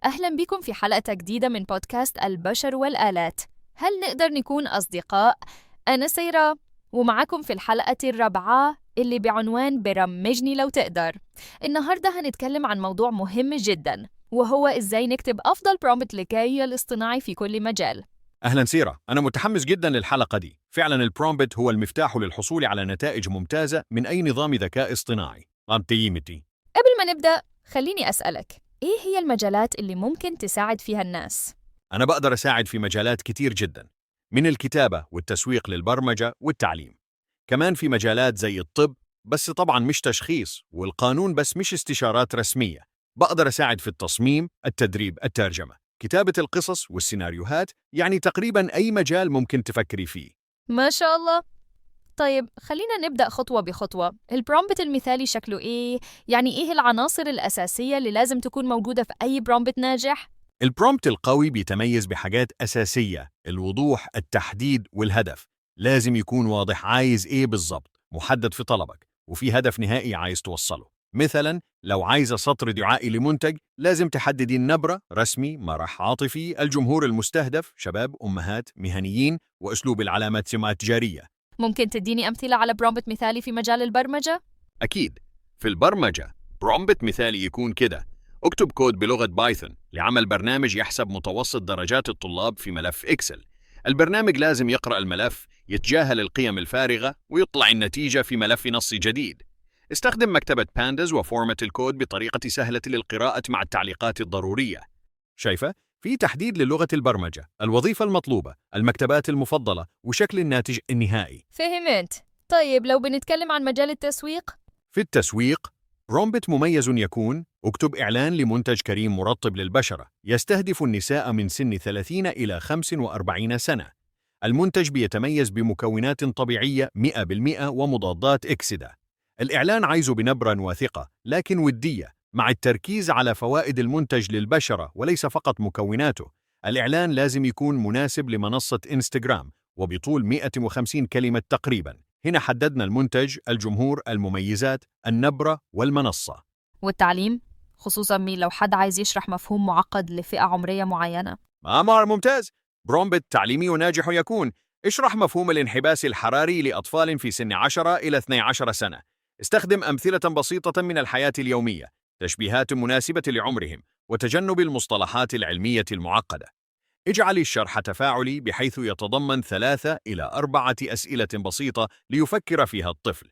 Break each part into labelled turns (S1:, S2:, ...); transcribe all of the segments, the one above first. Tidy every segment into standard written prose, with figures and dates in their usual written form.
S1: أهلا بكم في حلقة جديدة من بودكاست البشر والآلات. هل نقدر نكون أصدقاء؟ أنا سيرة، ومعكم في الحلقة الرابعة اللي بعنوان برمجني لو تقدر. النهاردة هنتكلم عن موضوع مهم جدا، وهو إزاي نكتب أفضل برومبت للذكاء الاصطناعي في كل مجال.
S2: أهلاً سيرة، أنا متحمس جداً للحلقة دي. فعلاً البرومبت هو المفتاح للحصول على نتائج ممتازة من أي نظام ذكاء اصطناعي.
S1: قبل ما نبدأ، خليني أسألك، إيه هي المجالات اللي ممكن تساعد فيها الناس؟
S2: أنا بقدر أساعد في مجالات كتير جداً، من الكتابة والتسويق للبرمجة والتعليم. كمان في مجالات زي الطب، بس طبعاً مش تشخيص، والقانون بس مش استشارات رسمية. بقدر أساعد في التصميم، التدريب، الترجمة، كتابة القصص والسيناريوهات، يعني تقريباً أي مجال ممكن تفكري فيه.
S1: ما شاء الله. طيب خلينا نبدأ خطوة بخطوة. البرومبت المثالي شكله إيه؟ يعني إيه العناصر الأساسية اللي لازم تكون موجودة في أي برومبت ناجح؟
S2: البرومبت القوي بيتميز بحاجات أساسية: الوضوح، التحديد، والهدف. لازم يكون واضح عايز إيه بالضبط، محدد في طلبك، وفي هدف نهائي عايز توصله. مثلاً لو عايزة سطر دعائي لمنتج، لازم تحددي النبرة، رسمي، مرح، عاطفي، الجمهور المستهدف، شباب، أمهات، مهنيين، وأسلوب العلامات سمات تجارية.
S1: ممكن تديني أمثلة على برومبت مثالي في مجال البرمجة؟
S2: أكيد. في البرمجة، برومبت مثالي يكون كده: اكتب كود بلغة بايثون لعمل برنامج يحسب متوسط درجات الطلاب في ملف إكسل. البرنامج لازم يقرأ الملف، يتجاهل القيم الفارغة، ويطلع النتيجة في ملف نصي جديد. استخدم مكتبة بانداز وفورمات الكود بطريقة سهلة للقراءة مع التعليقات الضرورية. شايفة؟ في تحديد للغة البرمجة، الوظيفة المطلوبة، المكتبات المفضلة، وشكل الناتج النهائي.
S1: فهمت. طيب لو بنتكلم عن مجال التسويق؟
S2: في التسويق، برومبت مميز يكون: اكتب إعلان لمنتج كريم مرطب للبشرة يستهدف النساء من سن 30 إلى 45 سنة. المنتج بيتميز بمكونات طبيعية 100% ومضادات إكسدة. الإعلان عايزه بنبرة واثقة لكن ودية، مع التركيز على فوائد المنتج للبشرة وليس فقط مكوناته. الإعلان لازم يكون مناسب لمنصة إنستغرام وبطول 150 كلمة تقريباً. هنا حددنا المنتج، الجمهور، المميزات، النبرة، والمنصة.
S1: والتعليم؟ خصوصاً لو حد عايز يشرح مفهوم معقد لفئة عمرية معينة.
S2: ممتاز. برومبت تعليمي وناجح يكون: اشرح مفهوم الانحباس الحراري لأطفال في سن 10 إلى 12 سنة. استخدم أمثلة بسيطة من الحياة اليومية، تشبيهات مناسبة لعمرهم، وتجنب المصطلحات العلمية المعقدة. اجعل الشرح تفاعلي بحيث يتضمن 3 إلى 4 أسئلة بسيطة ليفكر فيها الطفل.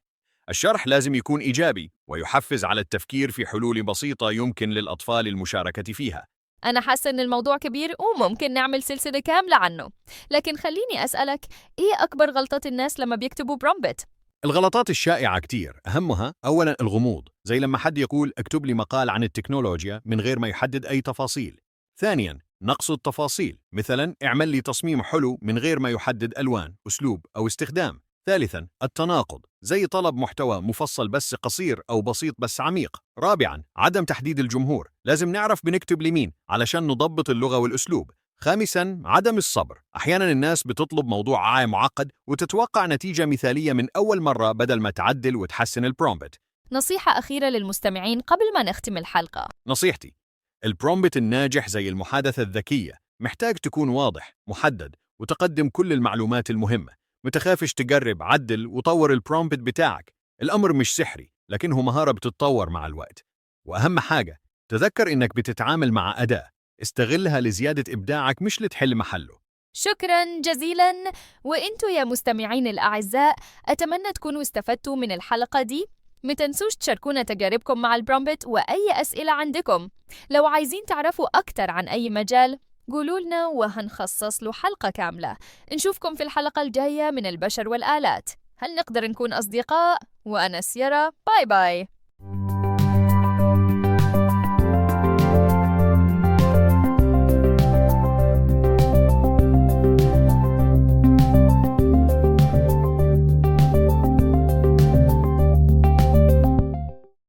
S2: الشرح لازم يكون إيجابي ويحفز على التفكير في حلول بسيطة يمكن للأطفال المشاركة فيها.
S1: أنا حاسة إن الموضوع كبير وممكن نعمل سلسلة كاملة عنه، لكن خليني أسألك، إيه أكبر غلطات الناس لما بيكتبوا برومبت؟
S2: الغلطات الشائعة كتير، أهمها أولاً الغموض، زي لما حد يقول اكتب لي مقال عن التكنولوجيا من غير ما يحدد أي تفاصيل. ثانياً نقص التفاصيل، مثلاً اعمل لي تصميم حلو من غير ما يحدد ألوان، أسلوب أو استخدام. ثالثاً التناقض، زي طلب محتوى مفصل بس قصير أو بسيط بس عميق. رابعاً عدم تحديد الجمهور، لازم نعرف بنكتب لمين علشان نضبط اللغة والأسلوب. خامساً عدم الصبر، أحياناً الناس بتطلب موضوع معقد وتتوقع نتيجة مثالية من أول مرة بدل ما تعدل وتحسن البرومبت.
S1: نصيحة أخيرة للمستمعين قبل ما نختم الحلقة.
S2: نصيحتي: البرومبت الناجح زي المحادثة الذكية، محتاج تكون واضح، محدد، وتقدم كل المعلومات المهمة. متخافش تجرب، عدل وطور البرومبت بتاعك. الأمر مش سحري، لكنه مهارة بتتطور مع الوقت. وأهم حاجة، تذكر إنك بتتعامل مع أداة، استغلها لزيادة إبداعك مش لتحل محله.
S1: شكراً جزيلاً. وإنتوا يا مستمعين الأعزاء، أتمنى تكونوا استفدتوا من الحلقة دي. متنسوش تشاركونا تجاربكم مع البرومبت وأي أسئلة عندكم. لو عايزين تعرفوا أكتر عن أي مجال، قولولنا وهنخصص له حلقة كاملة. نشوفكم في الحلقة الجاية من البشر والآلات. هل نقدر نكون أصدقاء؟ وأنا سيرة، باي باي.